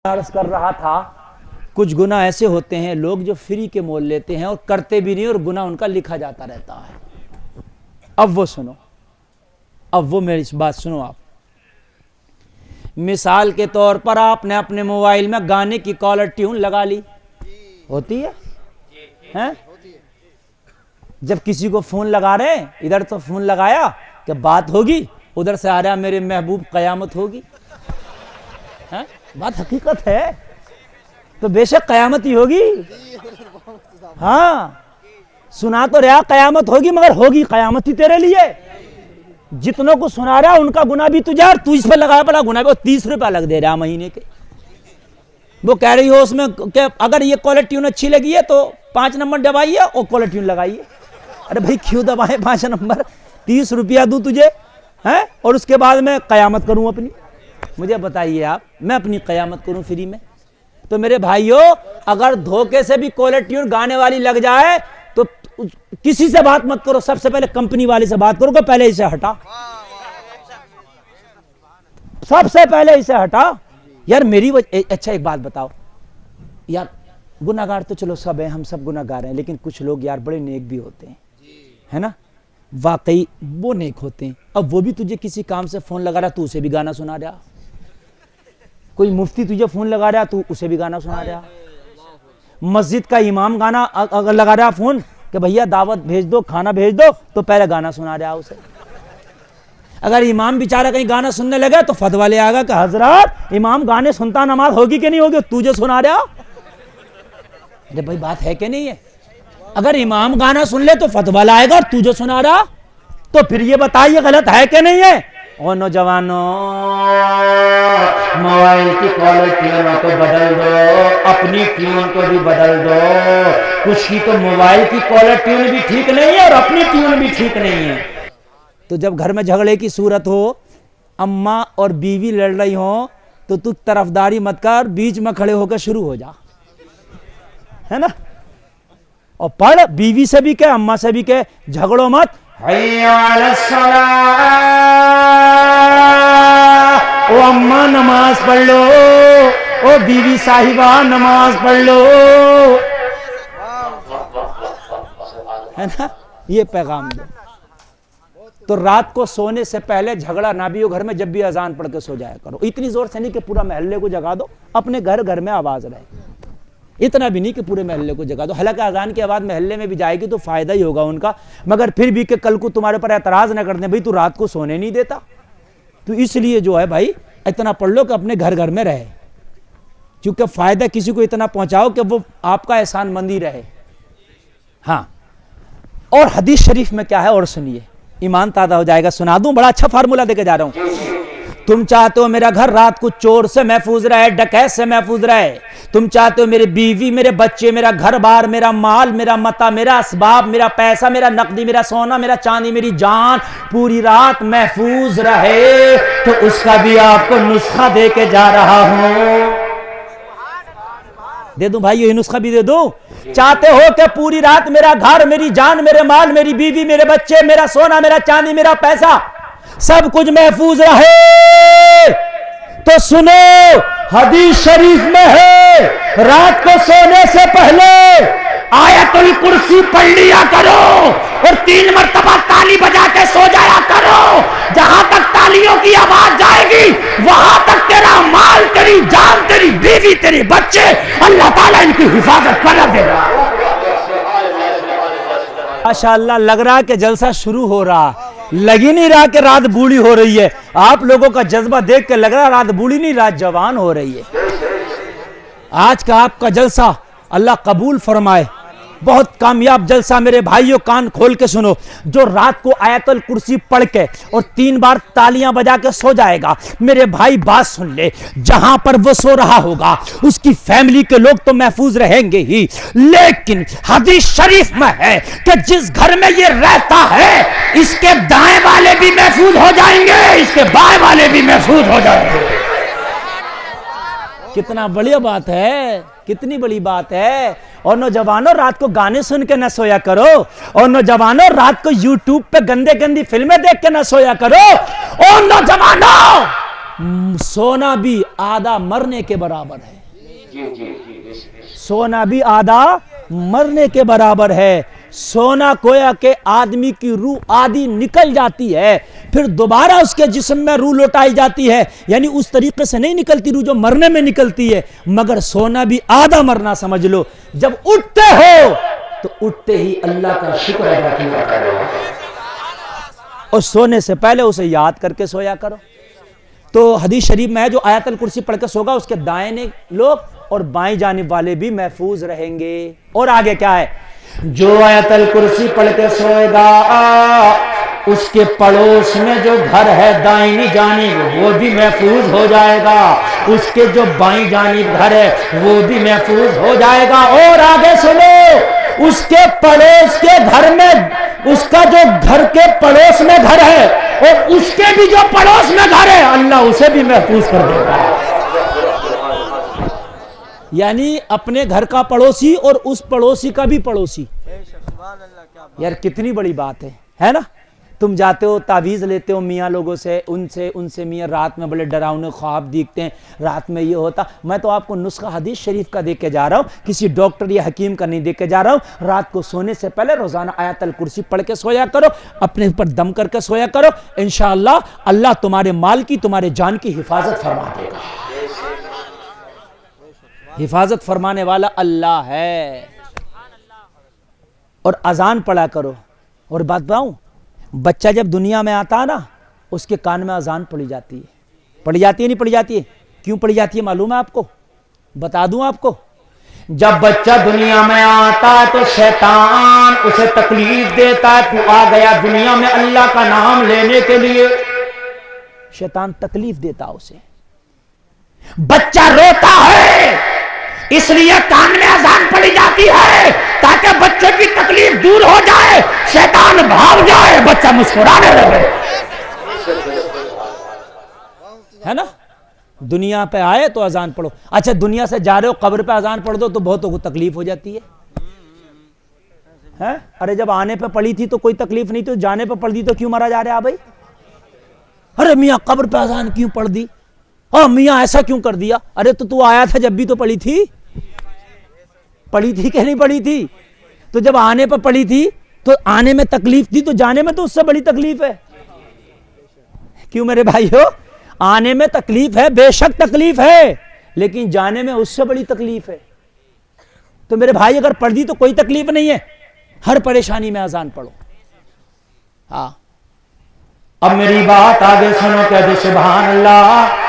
عرض کر رہا تھا کچھ گناہ ایسے ہوتے ہیں لوگ جو فری کے مول لیتے ہیں اور کرتے بھی نہیں اور گناہ ان کا لکھا جاتا رہتا ہے. اب وہ سنو, اب وہ میری بات سنو. آپ مثال کے طور پر آپ نے اپنے موبائل میں گانے کی کالر ٹیون لگا لی, ہوتی ہے جب کسی کو فون لگا رہے ہیں, ادھر تو فون لگایا کہ بات ہوگی, ادھر سے آ رہا میرے محبوب قیامت ہوگی. بات حقیقت ہے تو بے شک قیامت ہی ہوگی. ہاں سنا تو رہا قیامت ہوگی, مگر ہوگی قیامت ہی تیرے لیے. جتنوں کو سنا رہا ان کا گناہ بھی تجھے, اور تو اس پہ لگایا پڑا گناہ بھی, 30 روپیہ لگ دے رہا مہینے کے. وہ کہہ رہی ہو اس میں کہ اگر یہ کالر ٹیون اچھی لگی ہے تو 5 نمبر دبائیے اور کالر ٹیون لگائیے. ارے بھائی کیوں دبائے 5 نمبر, 30 روپیہ دوں تجھے اور اس کے بعد میں قیامت کروں اپنی. مجھے بتائیے آپ, میں اپنی قیامت کروں فری میں؟ تو میرے بھائیو اگر دھوکے سے بھی کالر ٹیون گانے والی لگ جائے تو کسی سے بات مت کرو, سب سے پہلے کمپنی والے سے بات کرو کہ پہلے اسے ہٹا, سب سے پہلے اسے ہٹا. یار میری اچھا ایک بات بتاؤ یار, گناہگار تو چلو سب ہیں, ہم سب گناہگار ہیں, لیکن کچھ لوگ یار بڑے نیک بھی ہوتے ہیں, ہے نا, واقعی وہ نیک ہوتے ہیں. اب وہ بھی تجھے کسی کام سے فون لگا رہا تو اسے بھی گانا سنا رہا, کوئی مفتی تجھے فون لگا رہا تو اسے بھی گانا سنا رہا, مسجد کا امام گانا اگر لگا رہا فون کہ بھیا دعوت بھیج دو, کھانا بھیج دو, تو پہلے گانا سنا رہا اسے. اگر امام بیچارہ کہیں گانا سننے لگا تو فتویٰ لے آئے گا کہ حضرات امام گانے سنتا نماز ہوگی کہ نہیں ہوگی, تجھے سنا رہا. ارے بھائی بات ہے کہ نہیں ہے؟ اگر امام گانا سن لے تو فتویٰ لائے گا اور تجھے سنا رہا, تو پھر یہ بتائیے غلط ہے کہ نہیں ہے؟ اور نوجوانوں موبائل کی کالر ٹیون کو بدل دو, اپنی ٹیون کو بھی بدل دو. کچھ کی تو موبائل کی کالر ٹیون بھی ٹھیک نہیں ہے اور اپنی ٹیون بھی ٹھیک نہیں ہے. تو جب گھر میں جھگڑے کی صورت ہو, اماں اور بیوی لڑ رہی ہوں, تو طرفداری مت کر, بیچ میں کھڑے ہو کے شروع ہو جا, ہے نا, اور پڑھ, بیوی سے بھی کہ اماں سے بھی کہ جھگڑو مت. حی علی الصلاۃ, او اماں نماز پڑھ لو, او بیوی صاحبہ نماز پڑھ لو, ہے نا, یہ پیغام دو. تو رات کو سونے سے پہلے جھگڑا نہ بھی ہو گھر میں, جب بھی اذان پڑھ کے سو جایا کرو. اتنی زور سے نہیں کہ پورا محلے کو جگا دو, اپنے گھر میں آواز رہے, اتنا بھی نہیں کہ پورے محلے کو جگا دو. حالانکہ اذان کی آواز محلے میں بھی جائے گی تو فائدہ ہی ہوگا ان کا, مگر پھر بھی کہ کل کو تمہارے پر اعتراض نہ کر دیں بھائی تو رات کو سونے نہیں دیتا. تو اس لیے جو ہے بھائی اتنا پڑھ لو کہ اپنے گھر میں رہے, کیونکہ فائدہ کسی کو اتنا پہنچاؤ کہ وہ آپ کا احسان مندی رہے. ہاں, اور حدیث شریف میں کیا ہے اور سنیے, ایمان تازہ ہو جائے گا. سنا دوں, بڑا اچھا فارمولہ دے کے جا رہا ہوں. تم چاہتے ہو میرا گھر رات کو چور سے محفوظ رہے, ڈکیت سے محفوظ رہے, تم چاہتے ہو میری بیوی, میرے بچے, میرا گھر بار, میرا مال, میرا متا, میرا اسباب, میرا پیسہ, میرا نقدی, میرا سونا, میرا چاندی, میری جان پوری رات محفوظ رہے, تو اس کا بھی آپ کو نسخہ دے کے جا رہا ہوں. دے دوں بھائی, یہ نسخہ بھی دے دوں. چاہتے ہو کہ پوری رات میرا گھر, میری جان, میرے مال, میری بیوی, میرے بچے, میرا سونا, میرا چاندی, میرا پیسہ, سب کچھ محفوظ رہے, تو سنو حدیث شریف میں ہے رات کو سونے سے پہلے آیت الکرسی پڑھ لیا کرو اور 3 مرتبہ تالی بجا کے سو جایا کرو. جہاں تک تالیوں کی آواز جائے گی وہاں تک تیرا مال, تیری جان, تیری بیوی, تیرے بچے, اللہ تعالیٰ ان کی حفاظت کر دے گا. ماشاءاللہ, لگ رہا کہ جلسہ شروع ہو رہا, لگ ہی نہیں رہا کہ رات بوڑھی ہو رہی ہے. آپ لوگوں کا جذبہ دیکھ کے لگ رہا رات بوڑھی نہیں, رات جوان ہو رہی ہے. آج کا آپ کا جلسہ اللہ قبول فرمائے, بہت کامیاب جلسہ. میرے بھائیوں کان کھول کے سنو, جو رات کو آیت الکرسی پڑھ کے اور 3 بار تالیاں بجا کے سو جائے گا, میرے بھائی بات سن لے, جہاں پر وہ سو رہا ہوگا اس کی فیملی کے لوگ تو محفوظ رہیں گے ہی, لیکن حدیث شریف میں ہے کہ جس گھر میں یہ رہتا ہے اس کے دائیں والے بھی محفوظ ہو جائیں گے, اس کے بائیں والے بھی محفوظ ہو جائیں گے. کتنا بڑی بات ہے, کتنی بڑی بات ہے. اور نوجوانوں رات کو گانے سن کے نہ سویا کرو, اور نوجوانوں رات کو یوٹیوب پہ گندی فلمیں دیکھ کے نہ سویا کرو. اور نوجوانوں سونا بھی آدھا مرنے کے برابر ہے، سونا بھی آدھا مرنے کے برابر ہے۔ سونا گویا کہ آدمی کی روح آدھی نکل جاتی ہے، پھر دوبارہ اس کے جسم میں روح لوٹائی جاتی ہے، یعنی اس طریقے سے نہیں نکلتی روح جو مرنے میں نکلتی ہے، مگر سونا بھی آدھا مرنا سمجھ لو۔ جب اٹھتے ہو تو اٹھتے ہی اللہ کا شکر ادا کیا کرو، اور سونے سے پہلے اسے یاد کر کے سویا کرو۔ تو حدیث شریف میں ہے جو آیت الکرسی پڑھ کے سوگا اس کے دائیں لوگ اور بائیں جانب والے بھی محفوظ رہیں گے۔ اور آگے کیا ہے؟ جو آیت الکرسی پڑھ کے سوئے گا اس کے پڑوس میں جو گھر ہے دائیں جانب وہ بھی محفوظ ہو جائے گا، اس کے جو بائیں جانب گھر ہے وہ بھی محفوظ ہو جائے گا۔ اور آگے سنو، اس کے پڑوس کے گھر میں، اس کا جو گھر کے پڑوس میں گھر ہے اور اس کے بھی جو پڑوس میں گھر ہے اللہ اسے بھی محفوظ کر دے گا۔ یعنی اپنے گھر کا پڑوسی اور اس پڑوسی کا بھی پڑوسی، یار کتنی بڑی بات ہے نا؟ تم جاتے ہو تعویذ لیتے ہو میاں لوگوں سے، ان سے میاں رات میں بڑے ڈراؤنے خواب دیکھتے ہیں، رات میں یہ ہوتا۔ میں تو آپ کو نسخہ حدیث شریف کا دے کے جا رہا ہوں، کسی ڈاکٹر یا حکیم کا نہیں دے کے جا رہا ہوں۔ رات کو سونے سے پہلے روزانہ آیت الکرسی پڑھ کے سویا کرو، اپنے اوپر دم کر کے سویا کرو، انشاءاللہ اللہ تمہارے مال کی، تمہارے جان کی حفاظت فرما دے گا۔ حفاظت فرمانے والا اللہ ہے۔ اور اذان پڑھا کرو۔ اور بات بتاؤں، بچہ جب دنیا میں آتا ہے نا اس کے کان میں اذان پڑھی جاتی ہے، پڑھی جاتی ہے نہیں پڑھی جاتی ہے؟ کیوں پڑھی جاتی ہے معلوم ہے آپ کو؟ بتا دوں آپ کو، جب بچہ دنیا میں آتا ہے تو شیطان اسے تکلیف دیتا ہے، تو آ گیا دنیا میں اللہ کا نام لینے کے لیے، شیطان تکلیف دیتا اسے۔ بچہ روتا ہے اس لیے کان میں اذان پڑی جاتی ہے تاکہ بچے کی تکلیف دور ہو جائے، شیطان بھاگ جائے، بچہ مسکرانے لگے، ہے نا؟ دنیا پہ آئے تو اذان پڑھو۔ اچھا دنیا سے جا رہے ہو قبر پہ اذان پڑھ دو تو بہتوں کو تکلیف ہو جاتی ہے۔ ارے جب آنے پہ پڑی تھی تو کوئی تکلیف نہیں، تو جانے پہ پڑھ دی تو کیوں مرا جا رہا ہے بھائی؟ ارے میاں قبر پہ اذان کیوں پڑھ دی؟ میاں ایسا کیوں کر دیا؟ ارے تو آیا تھا جب بھی تو پڑی تھی، پڑی تھی کہ نہیں پڑی تھی؟ تو جب آنے پہ پڑی تھی تو آنے میں تکلیف تھی، تو جانے میں تو اس سے بڑی تکلیف ہے۔ کیوں میرے بھائیو؟ آنے میں تکلیف ہے، بے شک تکلیف ہے، لیکن جانے میں اس سے بڑی تکلیف ہے۔ تو میرے بھائی اگر پڑھ دی تو کوئی تکلیف نہیں ہے، ہر پریشانی میں اذان پڑھو۔ ہاں اب میری بات آگے سنو، کہہ دو سبحان اللہ۔